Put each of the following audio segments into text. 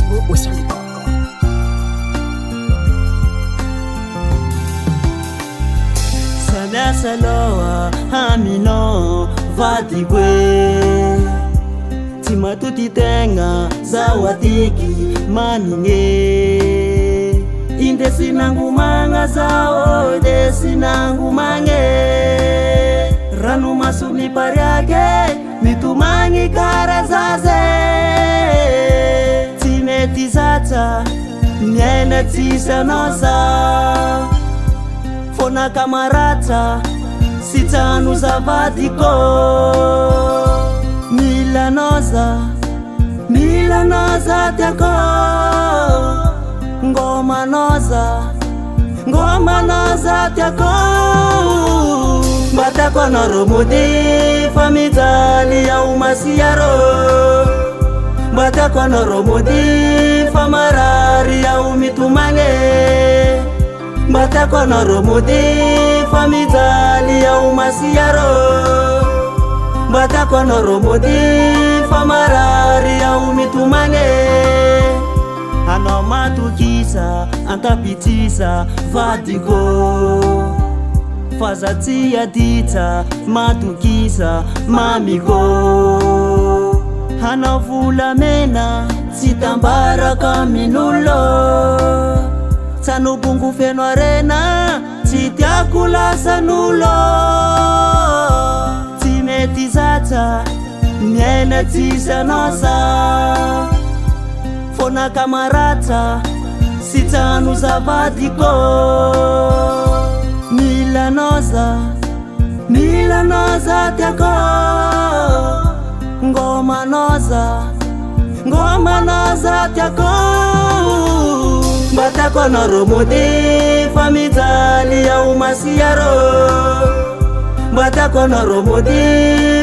go aussi en Saloa hamino vadigwe timatuti tenga zawatiki maninge inde sinangumanga zao de sinangumange ranu masuni pariage mitumangi karazaze timeti zata nyene tisanosa fona kamarata sitanu zavadiko milanoza teko ngoma noza teko batako noromudi famidali ya umasiaro batako noromudi famarari ya umitumange batako noromudi famidali ya umasiaro batako noromudi famarari ya umitumange ano matukisa antapitisa vadigo fazatia dita matukisa mamigo hana vula mena sitambara kaminulo sanubungu fenwa rena sitiakula sanulo timeti zata nyene tisanosa fona kamarata sitanu zavadiko milanoza teko ngoma noza teko batako noromudi famidali ya umasiaro batako noromudi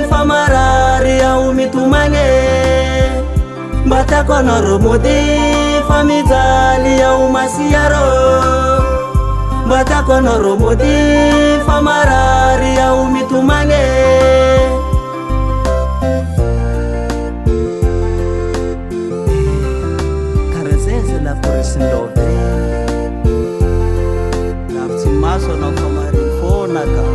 famarari ya umitumange batako noromudi famidali ya umasiaro batako noromudi famarari ya umitumange karazeze la presindove naftimaso na famarifona ka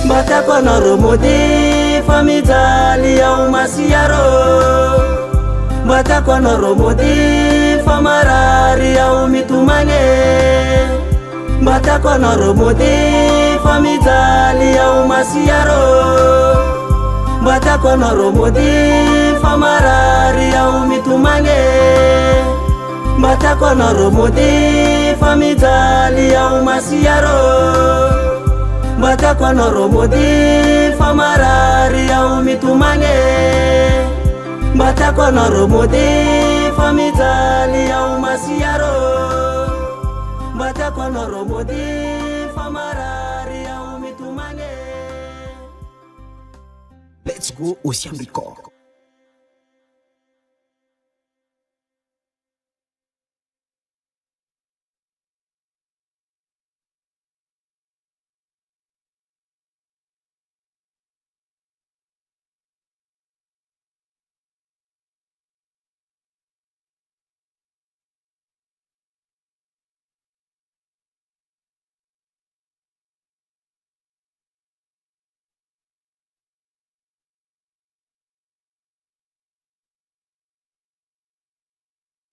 batako noromudi famidali ya umasiaro batako noromudi famarari ya umitumange batako noromudi famidali ya umasiaro batako noromudi famarari ya umitumange batako noromudi famidali ya umasiaro batako noromudi famarari ya umitumange batako noromudi famidali ya umasiaro batako noromudi famarari ya umitumange. Let's go aussi en